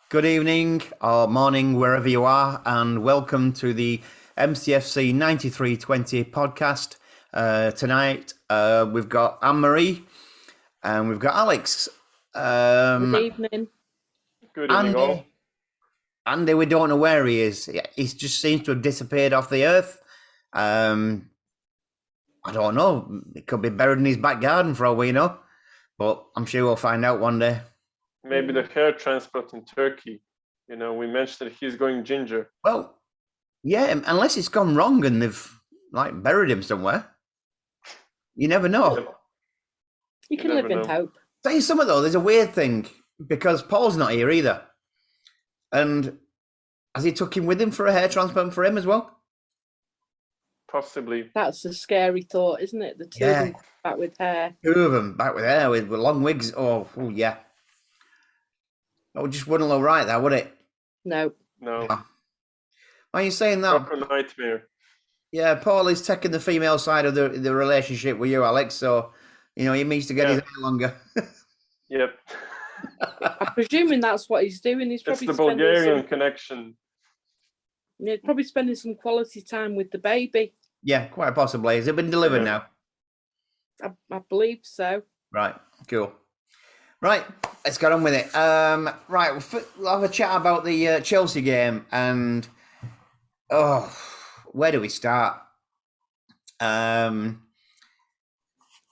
Good evening or morning, wherever you are, and welcome to the MCFC 9320 podcast. Tonight, we've got Anne-Marie and we've got Alex. Good evening. Good evening, all. Andy, we don't know where he is. He just seems to have disappeared off the earth. I don't know. It could be buried in his back garden for all we know, but I'm sure we'll find out one day. Maybe the hair transplant in Turkey. You know, we mentioned that he's going ginger. Well, yeah, unless it's gone wrong and they've buried him somewhere. You never know. Yep. You can live in hope. Tell you something though, there's a weird thing because Paul's not here either. And has he took him with him for a hair transplant for him as well? Possibly. That's a scary thought, isn't it? The two of them back with hair. Two of them back with hair with long wigs. Oh yeah. That just wouldn't look right there, would it? No. Why are you saying that? Proper nightmare. Yeah, Paul is taking the female side of the relationship with you, Alex. So, he needs to get his hair longer. Yep. I'm presuming that's what he's doing. He's probably it's the Bulgarian connection. Yeah, probably spending some quality time with the baby. Yeah, quite possibly. Has it been delivered now? I believe so. Right, cool. Right, let's get on with it. Right, we'll have a chat about the Chelsea game, and where do we start? All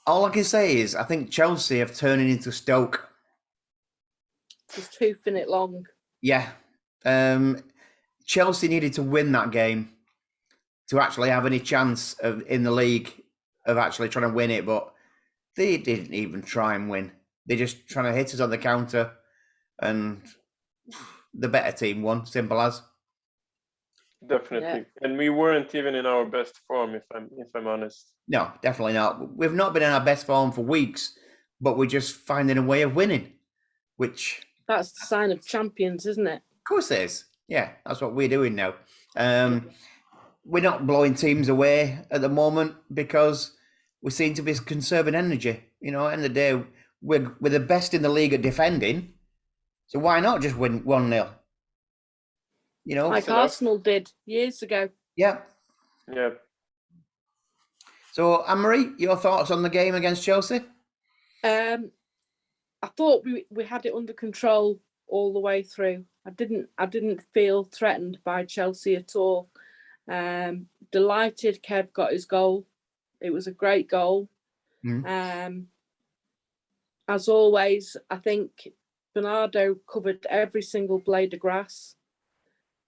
I can say is I think Chelsea have turned it into Stoke. Just hoofing it long. Yeah. Chelsea needed to win that game to actually have any chance in the league of actually trying to win it, but they didn't even try and win. They're just trying to hit us on the counter, and the better team won. Simple as. Definitely, yeah. And we weren't even in our best form, if I'm honest. No, definitely not. We've not been in our best form for weeks, but we're just finding a way of winning, which that's the sign of champions, isn't it? Of course it is. Yeah, that's what we're doing now. We're not blowing teams away at the moment because we seem to be conserving energy. At the end of the day, we're the best in the league at defending, so why not just win 1-0? Like Arsenal did years ago. Yeah. Yeah. So, Anne-Marie, your thoughts on the game against Chelsea? I thought we had it under control all the way through. I didn't feel threatened by Chelsea at all. Delighted Kev got his goal. It was a great goal. As always, I think Bernardo covered every single blade of grass.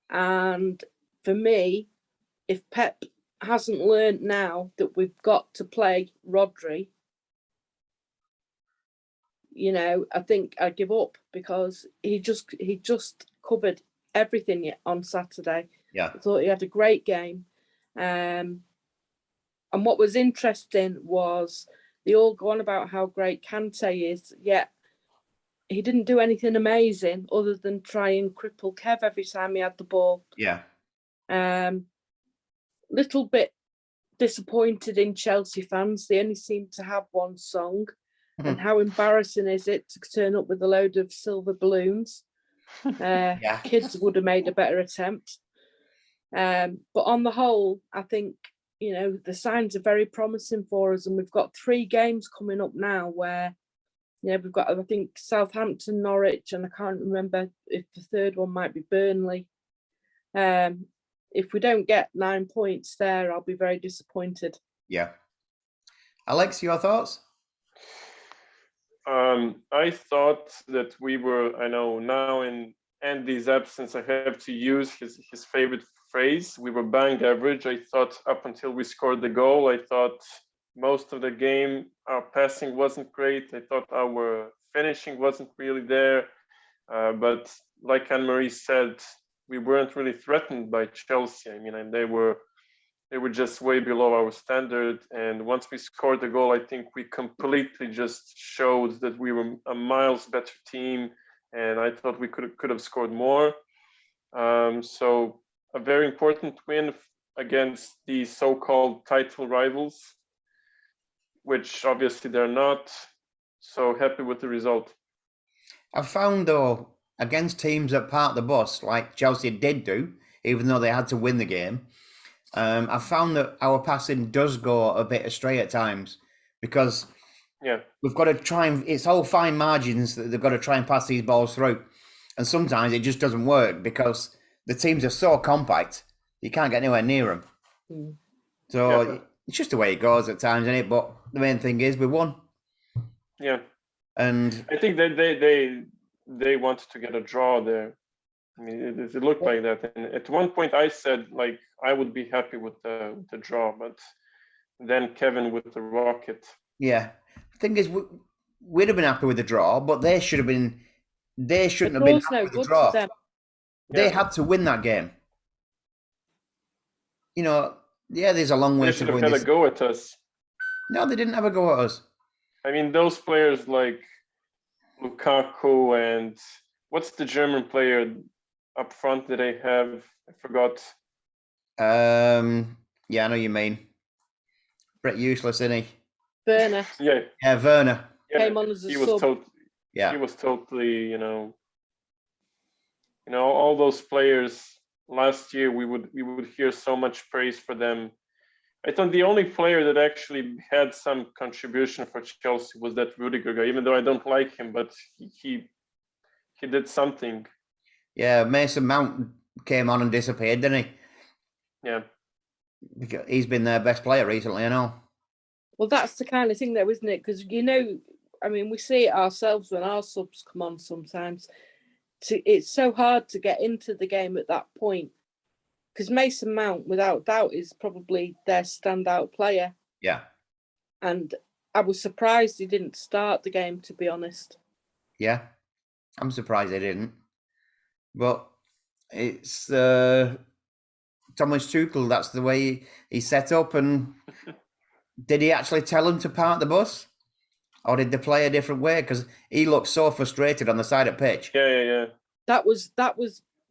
And for me, if Pep hasn't learned now that we've got to play Rodri, I think I give up because he just covered everything on Saturday. Yeah, I thought he had a great game. And what was interesting was they all go on about how great Kante is, yet he didn't do anything amazing other than try and cripple Kev every time he had the ball. Yeah. Little bit disappointed in Chelsea fans. They only seem to have one song. And how embarrassing is it to turn up with a load of silver balloons? Kids would have made a better attempt. But on the whole, I think, the signs are very promising for us. And we've got 3 games coming up now where, we've got, I think, Southampton, Norwich, and I can't remember if the third one might be Burnley. If we don't get 9 points there, I'll be very disappointed. Yeah. Alex, your thoughts? I thought that we were, I know now in Andy's absence, I have to use his favorite phrase. We were bang average. I thought up until we scored the goal, I thought most of the game, our passing wasn't great. I thought our finishing wasn't really there. But like Anne-Marie said, we weren't really threatened by Chelsea. I mean, and they were just way below our standard. And once we scored the goal, I think we completely just showed that we were a miles better team. And I thought we could have scored more. So a very important win against the so-called title rivals, which obviously they're not. So happy with the result. I found though against teams that park the bus, like Chelsea did do, even though they had to win the game, I've found that our passing does go a bit astray at times because we've got to try and it's all fine margins that they've got to try and pass these balls through. And sometimes it just doesn't work because the teams are so compact, you can't get anywhere near them. Mm. So it's just the way it goes at times, isn't it? But the main thing is we won. Yeah. And I think that they wanted to get a draw there. I mean, it looked like that. And at one point I said, like, I would be happy with the draw, but then Kevin with the rocket. Yeah. The thing is, we'd have been happy with the draw, but they shouldn't have been happy with the draw. They had to win that game. You know, there's a long way They to should go. have had a go at us. No, they didn't have a go at us. I mean, those players like Lukaku and what's the German player up front that they have? I forgot. Yeah, I know you mean. Brett Useless, isn't he? Werner. Yeah, Werner. Came on as a sub. He was totally, all those players last year. We would hear so much praise for them. I thought the only player that actually had some contribution for Chelsea was that Rudiger guy, even though I don't like him, but he did something. Yeah, Mason Mount came on and disappeared, didn't he? Yeah. Because he's been their best player recently, I know. Well, that's the kind of thing though, isn't it? Because, I mean, we see it ourselves when our subs come on sometimes. It's so hard to get into the game at that point. Because Mason Mount, without doubt, is probably their standout player. Yeah. And I was surprised he didn't start the game, to be honest. Yeah. I'm surprised they didn't. But it's Thomas Tuchel, that's the way he set up. And did he actually tell him to park the bus? Or did they play a different way? Because he looked so frustrated on the side of pitch. Yeah. That was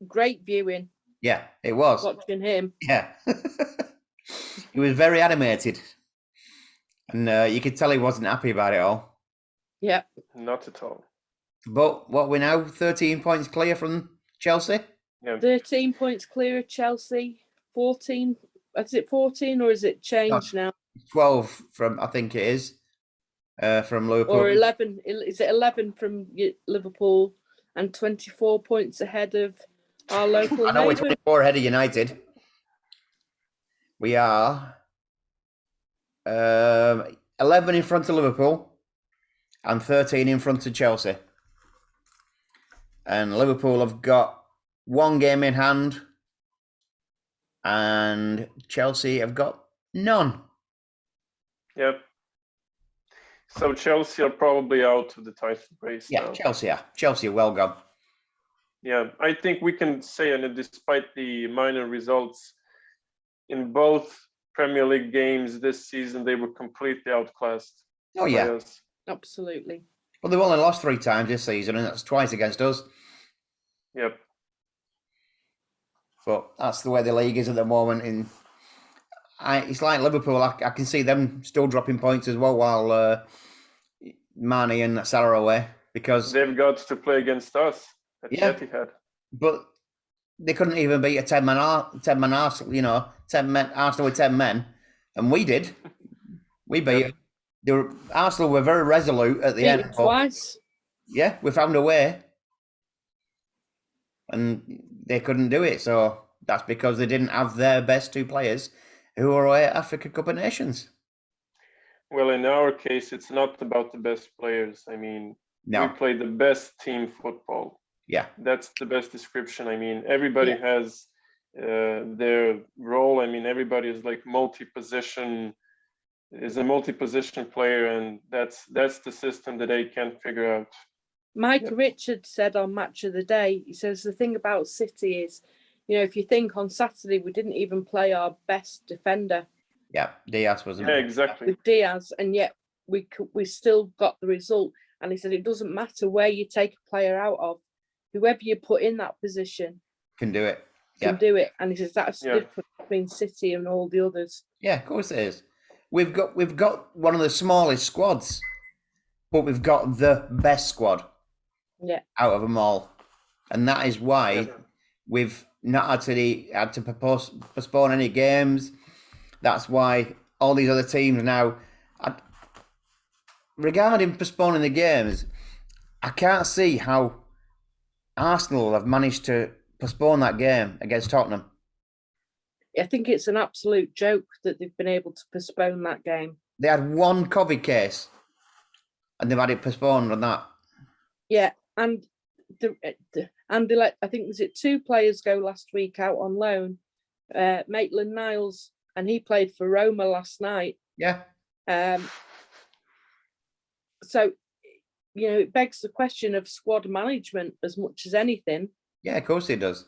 great viewing. Yeah, it was. Watching him. Yeah. He was very animated. And you could tell he wasn't happy about it all. Yeah. Not at all. But what, we're now 13 points clear from Chelsea? Yeah. 13 points clear of Chelsea. 14. Is it 14 or is it changed now? 12 from, I think it is, from Liverpool. Or 11. Is it 11 from Liverpool and 24 points ahead of our local I know we're neighbour? 24 ahead of United. We are 11 in front of Liverpool and 13 in front of Chelsea. And Liverpool have got one game in hand and Chelsea have got none. Yep. So Chelsea are probably out of the title race now. Chelsea are well gone. Yeah, I think we can say, and despite the minor results in both Premier League games this season, they were completely outclassed. Oh, yeah. Us. Absolutely. Well, they've only lost 3 times this season, and that's twice against us. Yep. But that's the way the league is at the moment. It's like Liverpool. I can see them still dropping points as well while Mane and Salah are away because they've got to play against us. Etihad. But they couldn't even beat a 10-man Arsenal, 10 men Arsenal with 10 men, and we did. We beat them. Arsenal were very resolute at the end. Twice. Yeah, we found a way, and they couldn't do it. So that's because they didn't have their best 2 players who are away at Africa Cup of Nations. Well, in our case, it's not about the best players. I mean, we play the best team football. Yeah, that's the best description. I mean, everybody has their role. I mean, everybody is like multi-position player, and that's the system that they can't figure out. Mike Richards said on Match of the Day, he says the thing about City is, if you think on Saturday we didn't even play our best defender. Yeah, Diaz wasn't. Yeah, exactly. With Diaz, and yet we still got the result. And he said it doesn't matter where you take a player out of. Whoever you put in that position can do it. Can do it. And he says that's the difference between City and all the others. Yeah, of course it is. We've got one of the smallest squads, but we've got the best squad. Yeah. Out of them all. and that is why we've not had to postpone any games. That's why all these other teams now, regarding postponing the games, I can't see how Arsenal have managed to postpone that game against Tottenham. I think it's an absolute joke that they've been able to postpone that game. They had one COVID case, and they've had it postponed on that. Yeah, and I think was it 2 players go last week out on loan, Maitland-Niles, and he played for Roma last night. Yeah. So, it begs the question of squad management as much as anything. Yeah, of course it does.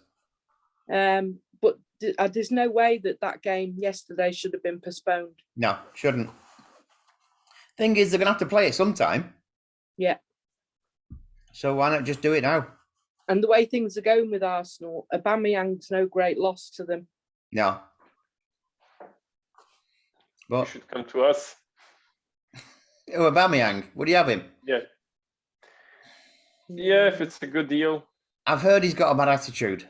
But there's no way that game yesterday should have been postponed. No, shouldn't. Thing is, they're going to have to play it sometime. Yeah. So why not just do it now? And the way things are going with Arsenal, Aubameyang's no great loss to them. No. But You should come to us. Oh, Aubameyang, would you have him? Yeah. Yeah, if it's a good deal. I've heard he's got a bad attitude.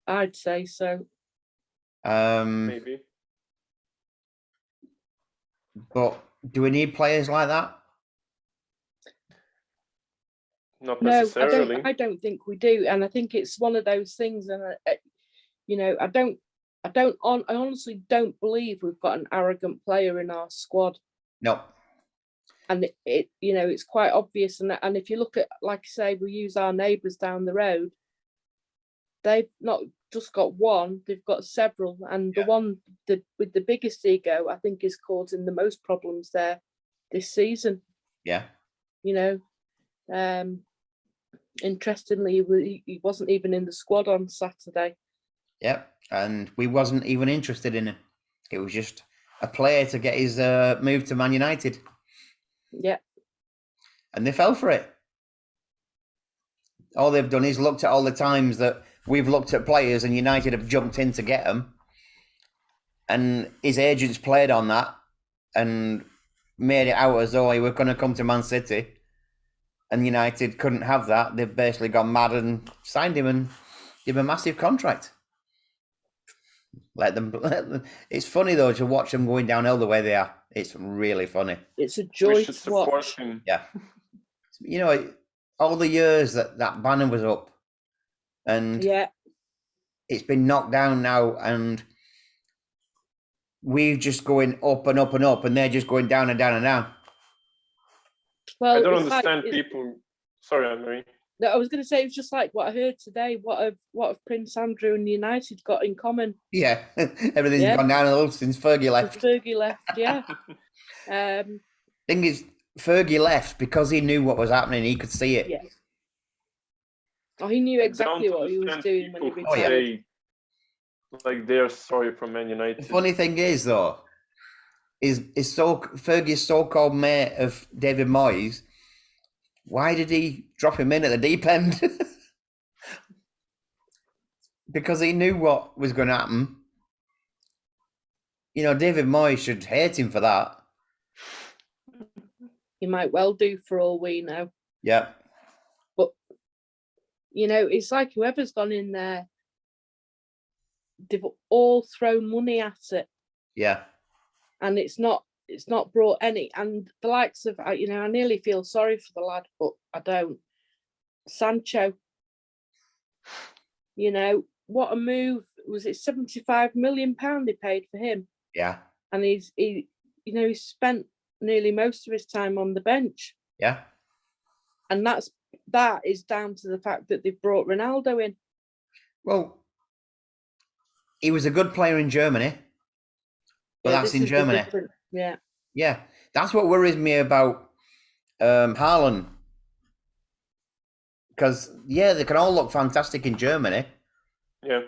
I'd say so. Maybe. But do we need players like that? Not No, necessarily. I don't think we do, and I think it's one of those things. And I honestly don't believe we've got an arrogant player in our squad. No. And it's quite obvious. And if you look at, like I say, we use our neighbours down the road. They've not just got one; they've got several, and the one with the biggest ego, I think, is causing the most problems there this season. Yeah. Interestingly, he wasn't even in the squad on Saturday. Yep, and we wasn't even interested in him. It was just a player to get his move to Man United. Yeah. And they fell for it. All they've done is looked at all the times that we've looked at players and United have jumped in to get them. And his agents played on that and made it out as though he was going to come to Man City. And United couldn't have that. They've basically gone mad and signed him and give him a massive contract. Let them. It's funny though to watch them going downhill the way they are. It's really funny. It's a joy We should to support watch. him. Yeah. All the years that banner was up, and Yeah. it's been knocked down now, and we're just going up and up and up, and they're just going down and down and down. Well, I don't understand people. Sorry, Anne-Marie. No, I was going to say, it was just like what I heard today. What have Prince Andrew and United got in common? Yeah, everything's gone downhill since Fergie left. Fergie left, yeah. Thing is, Fergie left because he knew what was happening. He could see it. Yeah. Oh, he knew exactly what he was doing when he retired. Like they're sorry for Man United. The funny thing is, though, Fergie's so-called mate of David Moyes. Why did he drop him in at the deep end? Because he knew what was going to happen. David Moyes should hate him for that. He might well do, for all we know. Yeah. But, it's like whoever's gone in there, they've all thrown money at it. Yeah. And it's not brought any, and the likes of, I nearly feel sorry for the lad, but I don't. Sancho, what a move. Was it £75 million they paid for him? Yeah. And he spent nearly most of his time on the bench. Yeah. And that is down to the fact that they've brought Ronaldo in. Well, he was a good player in Germany. But that's in Germany. Yeah. Yeah. That's what worries me about Haaland. Because, they can all look fantastic in Germany. Yeah.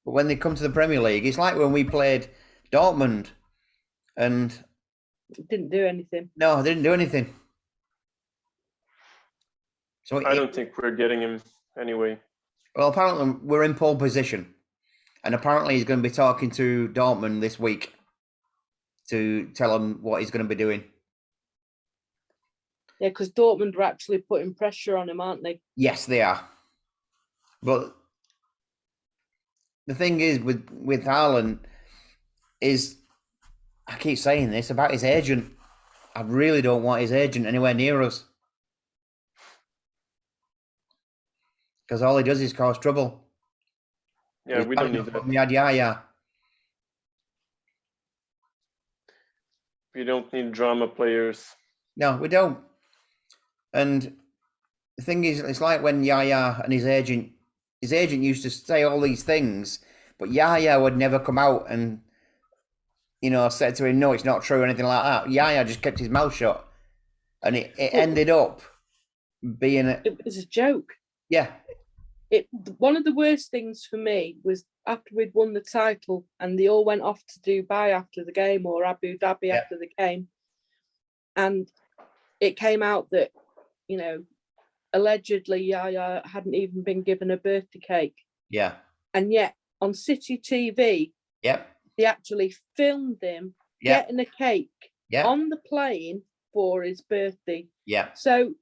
But when they come to the Premier League, it's like when we played Dortmund and... It didn't do anything. No, they didn't do anything. So I don't think we're getting him anyway. Well, apparently we're in pole position. And apparently he's going to be talking to Dortmund this week to tell him what he's going to be doing. Yeah, because Dortmund are actually putting pressure on him, aren't they? Yes, they are. But the thing is with Haaland is, I keep saying this about his agent. I really don't want his agent anywhere near us. Because all he does is cause trouble. Yeah, we don't need that. We had Yaya. We don't need drama players. No, we don't. And the thing is, it's like when Yaya and his agent used to say all these things, but Yaya would never come out and, said to him, no, it's not true, or anything like that. Yaya just kept his mouth shut. And it ended up being It was a joke. Yeah. One of the worst things for me was after we'd won the title and they all went off to Dubai after the game, or Abu Dhabi after the game. And it came out that, allegedly Yaya hadn't even been given a birthday cake. Yeah. And yet on City TV, they actually filmed him getting a cake on the plane for his birthday. Yeah. So,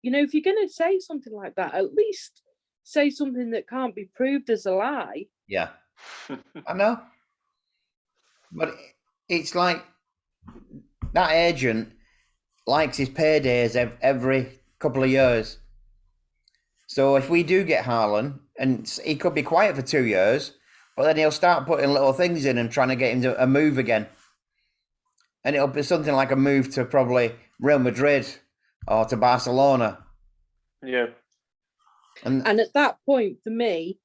if you're going to say something like that, at least say something that can't be proved as a lie. Yeah. I know. But it's like that agent likes his paydays every couple of years. So if we do get Haaland, and he could be quiet for 2 years, but then he'll start putting little things in and trying to get him to a move again. And it'll be something like a move to probably Real Madrid or to Barcelona. Yeah. And at that point, for me,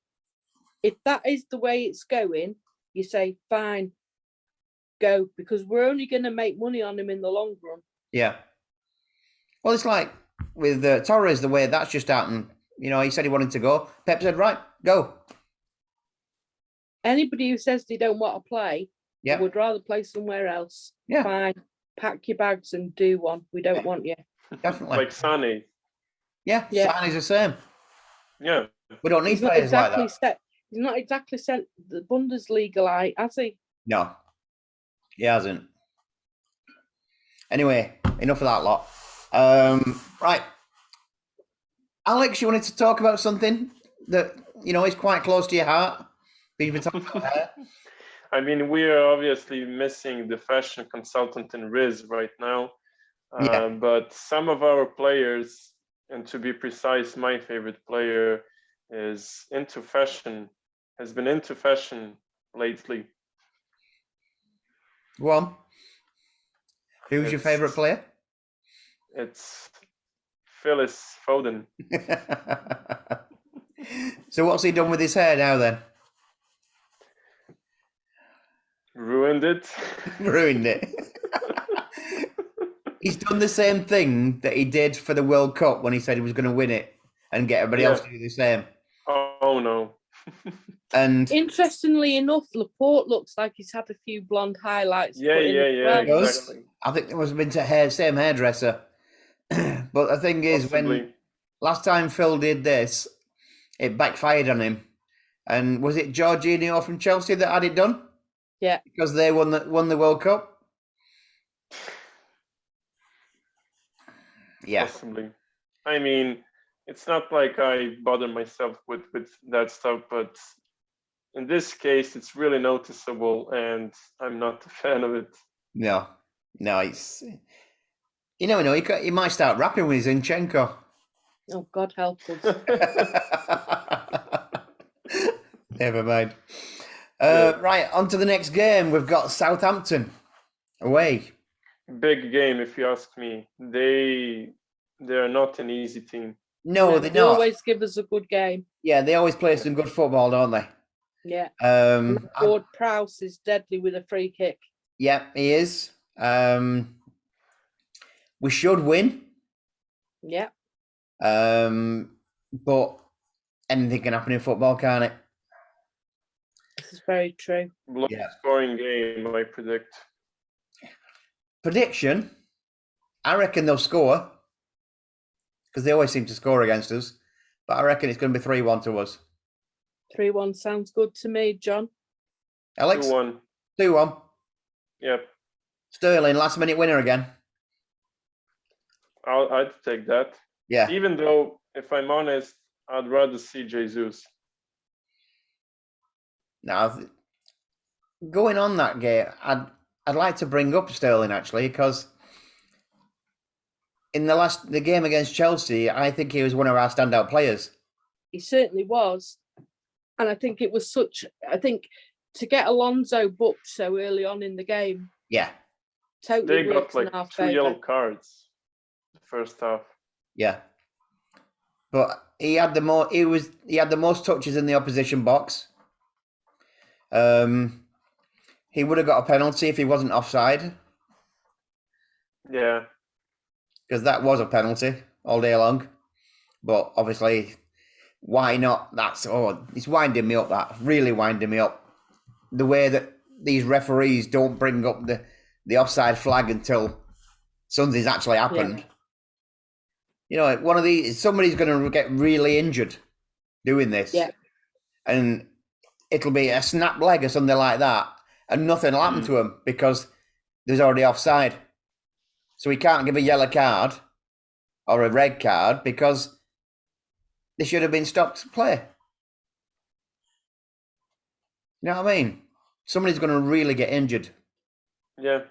if that is the way it's going, you say, fine, go, because we're only going to make money on him in the long run. Yeah. Well, it's like with Torres, the way that's just happened. He said he wanted to go. Pep said, right, go. Anybody who says they don't want to play would rather play somewhere else. Yeah. Fine, pack your bags and do one. We don't want you. Definitely. Like Sane. Yeah. Sane's the same. Yeah. We don't need players like that. He's not exactly sent the Bundesliga light, has he? No, he hasn't. Anyway, enough of that lot. Right. Alex, you wanted to talk about something that, is quite close to your heart? We've been talking about hair. I mean, we are obviously missing the fashion consultant in Riz right now. But some of our players, and to be precise, my favorite player is into fashion, has been into fashion lately. Go on. Who's your favorite player? It's Phyllis Foden. So what's he done with his hair now then? Ruined it. Ruined it. He's done the same thing that he did for the World Cup when he said he was going to win it and get everybody else to do the same. Oh no. And interestingly enough, Laporte looks like he's had a few blonde highlights. Yeah, exactly. I think it must have been to same hairdresser. But the thing is, when last time Phil did this, it backfired on him. And was it Jorginho from Chelsea that had it done? Yeah. Because they won the World Cup? Yeah. Possibly. I mean, it's not like I bother myself with that stuff, but in this case, it's really noticeable, and I'm not a fan of it. No, it's... You never know, he might start rapping with Zinchenko. Oh, God help us. Never mind. Right, on to the next game. We've got Southampton away. Big game, if you ask me. They're not an easy team. No, they're they not. always give us a good game. Yeah, they always play some good football, don't they? Yeah. Ward Prowse is deadly with a free kick. Yeah, he is. We should win. Yeah. But anything can happen in football, can't it? This is very true. Low scoring game, I predict. Prediction? I reckon they'll score. Because they always seem to score against us. But I reckon it's going to be 3-1 to us. 3-1 sounds good to me, John. Alex? 2-1. 2-1. Yep. Sterling, last minute winner again. I'd take that. Yeah. Even though, if I'm honest, I'd rather see Jesus. Now, going on that game, I'd like to bring up Sterling actually, because in the game against Chelsea, I think he was one of our standout players. He certainly was. And I think it was to get Alonso booked so early on in the game. Yeah. Totally They got like 2 yellow cards the first half. Yeah. But he had the most touches in the opposition box. He would have got a penalty if he wasn't offside. Yeah. Because that was a penalty all day long. But obviously, why not? It's winding me up, that. Really winding me up. The way that these referees don't bring up the offside flag until something's actually happened. Yeah. You know, one of these, somebody's going to get really injured doing this. Yeah. And it'll be a snap leg or something like that. And nothing will happen to him because there's already offside. So he can't give a yellow card or a red card because they should have been stopped play. You know what I mean? Somebody's going to really get injured. Yeah.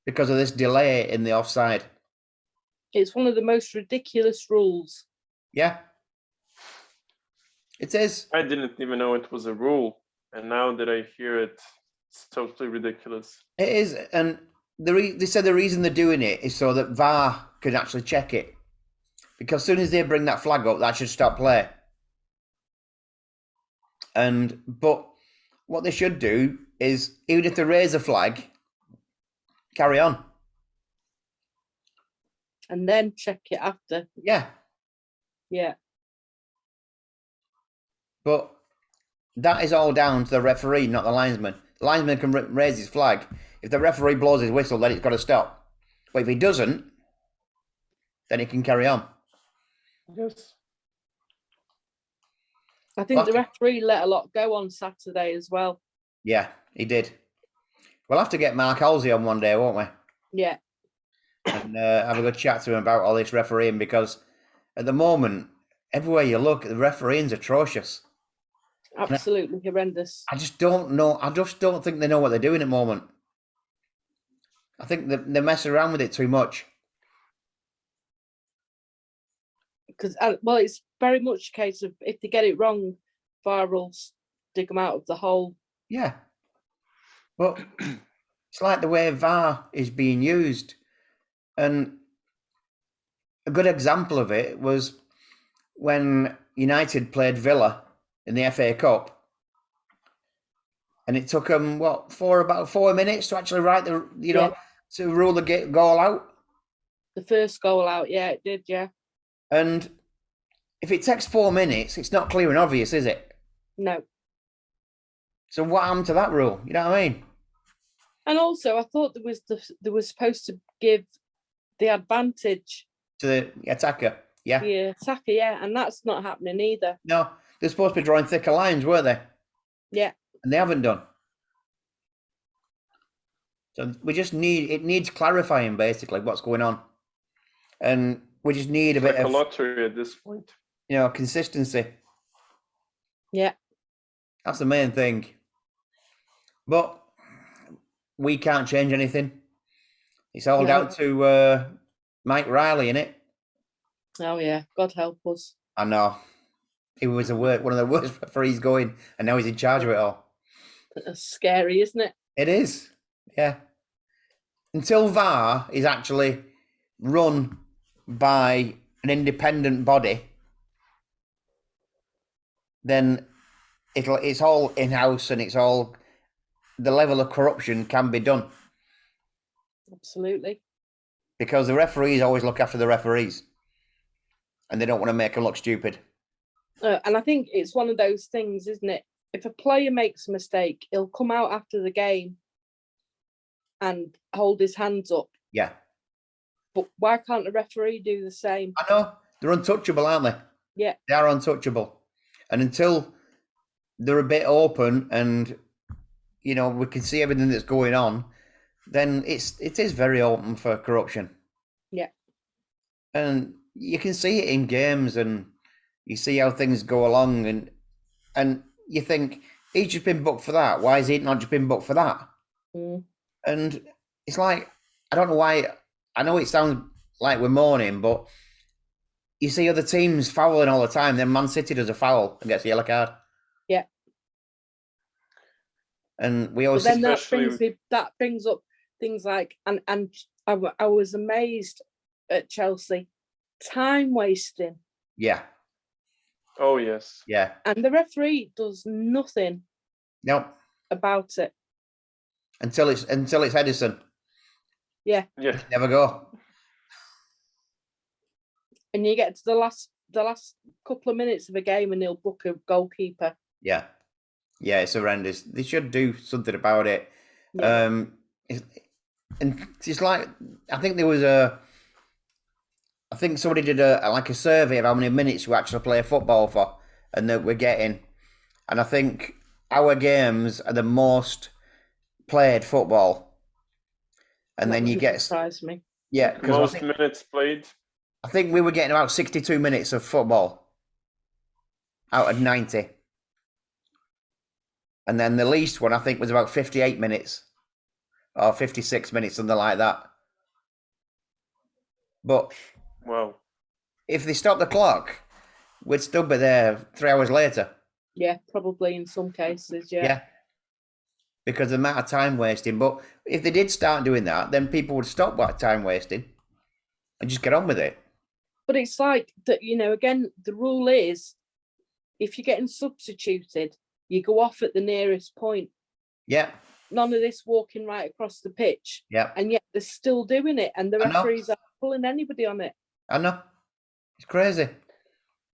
Because of this delay in the offside. It's one of the most ridiculous rules. Yeah. It is. I didn't even know it was a rule. And now that I hear it, it's totally ridiculous. It is. And they said the reason they're doing it is so that VAR can actually check it. Because as soon as they bring that flag up, that should stop play. But what they should do is, even if they raise a flag, carry on. And then check it after. Yeah. Yeah. But that is all down to the referee, not the linesman. The linesman can raise his flag. If the referee blows his whistle, then it's got to stop. But if he doesn't, then it can carry on. Yes. I think the referee let a lot go on Saturday as well. Yeah, he did. We'll have to get Mark Halsey on one day, won't we? Yeah. And have a good chat to him about all this refereeing, because at the moment, everywhere you look, the refereeing's atrocious. Absolutely horrendous. I just don't know. I just don't think they know what they're doing at the moment. I think they mess around with it too much. Because, it's very much a case of if they get it wrong, VAR will dig them out of the hole. Yeah. But it's like the way VAR is being used. And a good example of it was when United played Villa in the FA Cup. And it took them, about 4 minutes to actually write to rule the goal out. The first goal out, yeah, it did, yeah. And if it takes 4 minutes, it's not clear and obvious, is it? No. So what happened to that rule? You know what I mean? And also, I thought there was supposed to give the advantage to the attacker. Yeah. The attacker, yeah, and that's not happening either. No, they're supposed to be drawing thicker lines, weren't they? Yeah. And they haven't done. So it needs clarifying, basically, what's going on. And we just need a bit of lottery at this point. Consistency. Yeah. That's the main thing. But we can't change anything. It's all down to Mike Riley, innit? Oh, yeah. God help us. I know. He was one of the worst referees going, and now he's in charge of it all. That's scary, isn't it? It is. Yeah. Until VAR is actually run by an independent body, then it's all in-house, and it's all, the level of corruption can be done. Absolutely. Because the referees always look after the referees, and they don't want to make them look stupid. And I think it's one of those things, isn't it? If a player makes a mistake, he'll come out after the game and hold his hands up. Yeah. But why can't the referee do the same? I know. They're untouchable, aren't they? Yeah. They are untouchable. And until they're a bit open and, we can see everything that's going on, then it is very open for corruption. Yeah. And you can see it in games, and, You see how things go along, and you think he's just been booked for that. Why is he not just been booked for that? Mm. And it's like, I don't know why. I know it sounds like we're mourning, but you see other teams fouling all the time. Then Man City does a foul and gets a yellow card. Yeah. And we But always then Especially- that brings up things like, and I was amazed at Chelsea, time wasting, yeah, Oh yes. yeah. and the referee does nothing No, about it. until it's Edison. Yeah. Never go. And you get to the last couple of minutes of a game, and he'll book a goalkeeper. Yeah, yeah. It's horrendous. They should do something about it. Yeah. It's like, I think there was I think somebody did a survey of how many minutes we actually play football for, and that we're getting. And I think our games are the most played football. And That then you wouldn't get, surprise me. yeah, because Most minutes played. I think we were getting about 62 minutes of football out of 90. And then the least one, I think, was about 58 minutes or 56 minutes, something like that. But Wow. if they stop the clock, we'd still be there 3 hours later. Yeah, probably in some cases. Yeah. Yeah. Because of the amount of time wasting. But if they did start doing that, then people would stop that time wasting and just get on with it. But it's like that, again, the rule is if you're getting substituted, you go off at the nearest point. Yeah. None of this walking right across the pitch. Yeah. And yet they're still doing it, and the I know. referees aren't pulling anybody on it. I know. It's crazy.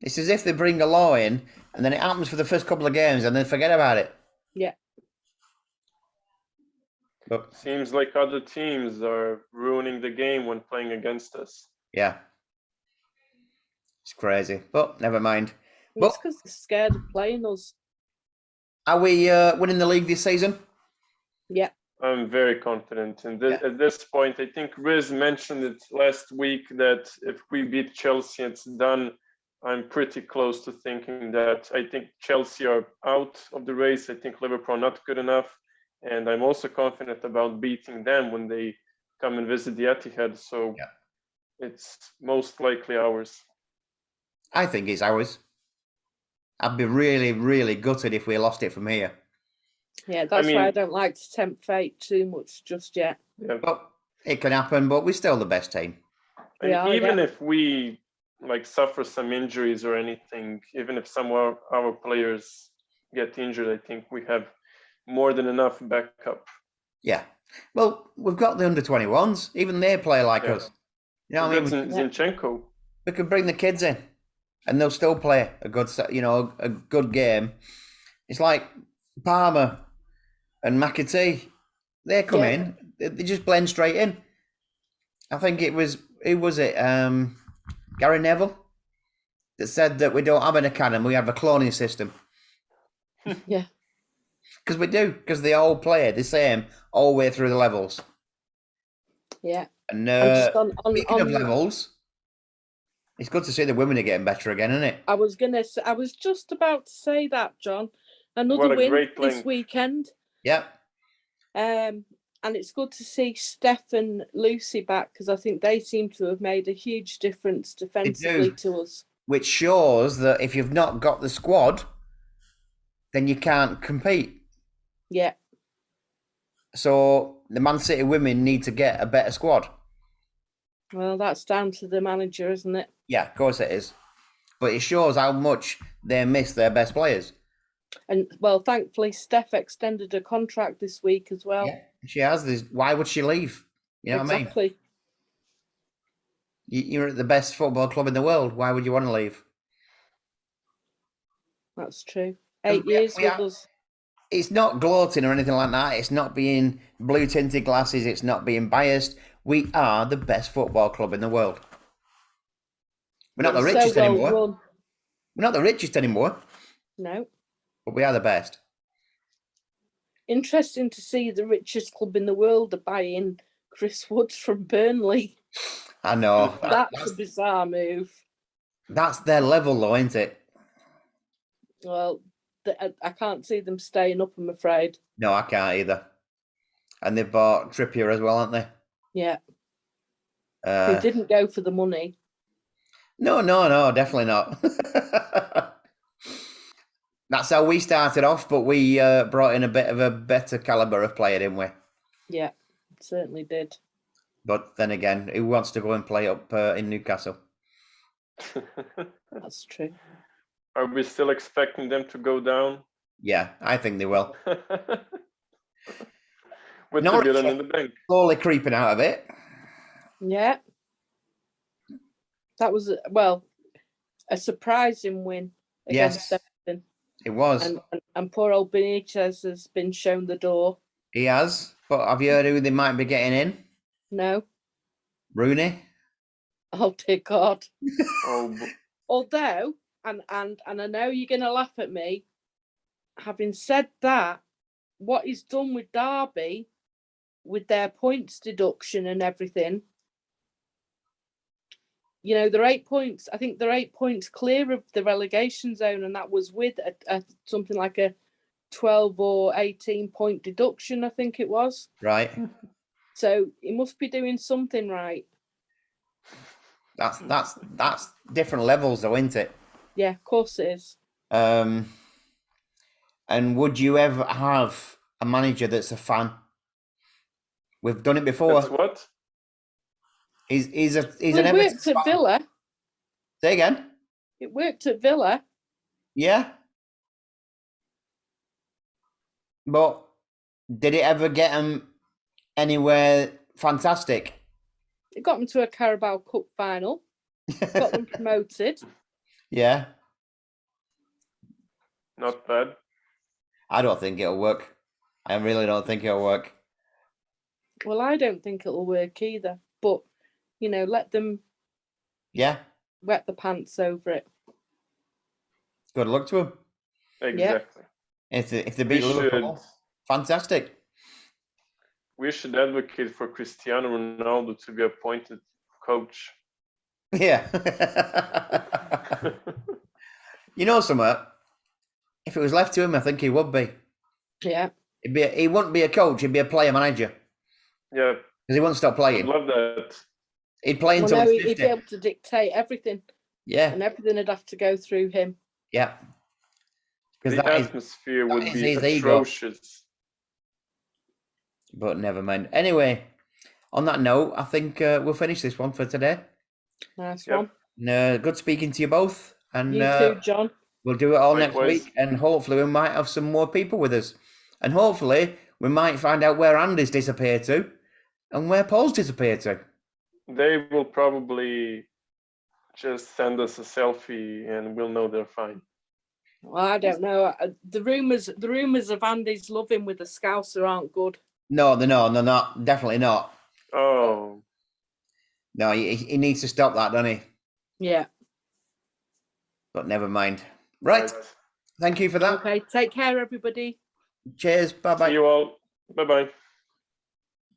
It's as if they bring a law in and then it happens for the first couple of games and then forget about it. Yeah. But Seems like other teams are ruining the game when playing against us. yeah. It's crazy. But never mind. And it's because they're scared of playing us. Are we winning the league this season? Yeah. I'm very confident. And at this point, I think Riz mentioned it last week that if we beat Chelsea, it's done. I'm pretty close to thinking that. I think Chelsea are out of the race. I think Liverpool are not good enough. And I'm also confident about beating them when they come and visit the Etihad. So it's most likely ours. I think it's ours. I'd be really, really gutted if we lost it from here. Yeah, that's why I don't like to tempt fate too much just yet. Yeah. But it can happen, but we're still the best team. And even if we suffer some injuries or anything, even if some of our players get injured, I think we have more than enough backup. Yeah. Well, we've got the under-21s. Even they play like us. You know what I mean? Zinchenko. We could bring the kids in and they'll still play a good, a good game. It's like Palmer and McAtee. They come in, they just blend straight in. I think it was, who was it? Gary Neville that said that we don't have an academy, we have a cloning system. Yeah. Because we do, because they all play the same all the way through the levels. Yeah. And speaking of levels, it's good to see the women are getting better again, isn't it? I was just about to say that, John. Another win this weekend. Yeah. And it's good to see Steph and Lucy back because I think they seem to have made a huge difference defensively to us. Which shows that if you've not got the squad, then you can't compete. Yeah. So the Man City women need to get a better squad. Well, that's down to the manager, isn't it? Yeah, of course it is. But it shows how much they miss their best players. And, well, thankfully, Steph extended her contract this week as well. Yeah, she has this. Why would she leave? You know what I mean? Exactly. You're at the best football club in the world. Why would you want to leave? That's true. 8 years with us. It's not gloating or anything like that. It's not being blue-tinted glasses. It's not being biased. We are the best football club in the world. We're not the richest anymore. Run. We're not the richest anymore. No. But we are the best. Interesting to see the richest club in the world are buying Chris Woods from Burnley. I know. That's a bizarre move. That's their level, though, isn't it? Well, I can't see them staying up, I'm afraid. No, I can't either. And they've bought Trippier as well, haven't they? Yeah. Who didn't go for the money. No, definitely not. That's how we started off, but we brought in a bit of a better caliber of player, didn't we? Yeah, certainly did. But then again, who wants to go and play up in Newcastle? That's true. Are we still expecting them to go down? Yeah, I think they will. With the villain in the bank. Slowly creeping out of it. Yeah. That was, well, a surprising win against Everton. It was. And poor old Benitez has been shown the door. He has. But have you heard who they might be getting in? No. Rooney. Oh, dear God. Oh. Although, and I know you're going to laugh at me, having said that, what he's done with Derby, with their points deduction and everything, you know, they're 8 points. I think they're 8 points clear of the relegation zone, and that was with a something like a 12 or 18 point deduction, I think it was. Right. So he must be doing something right. That's different levels, though, isn't it? Yeah, of course it is. And would you ever have a manager that's a fan? We've done it before. That's what? He's an It worked at Villa. Say again. It worked at Villa. Yeah. But did it ever get him anywhere fantastic? It got them to a Carabao Cup final. Got them promoted. Yeah. Not bad. I don't think it'll work. I really don't think it'll work. Well, I don't think it'll work either. But, you know, let them wet the pants over it. Good luck to him. Exactly. If they beat Liverpool, fantastic. We should advocate for Cristiano Ronaldo to be appointed coach. Yeah. You know something? If it was left to him, I think he would be. Yeah. He wouldn't be a coach, he'd be a player manager. Yeah. Because he wouldn't stop playing. I love that. He'd play until he's 50. He'd be able to dictate everything. Yeah. And everything would have to go through him. Yeah. The atmosphere would be atrocious. But never mind. Anyway, on that note, I think we'll finish this one for today. Nice one. Good speaking to you both. And you too, John. We'll do it all Likewise. next week, and hopefully we might have some more people with us. And hopefully we might find out where Andy's disappeared to and where Paul's disappeared to. They will probably just send us a selfie and we'll know they're fine. Well, I don't know. The rumours of Andy's loving with the Scouser aren't good. No, they're not. Definitely not. Oh. No, he needs to stop that, doesn't he? Yeah. But never mind. Right. Thank you for that. Okay, take care, everybody. Cheers. Bye-bye. See you all. Bye-bye.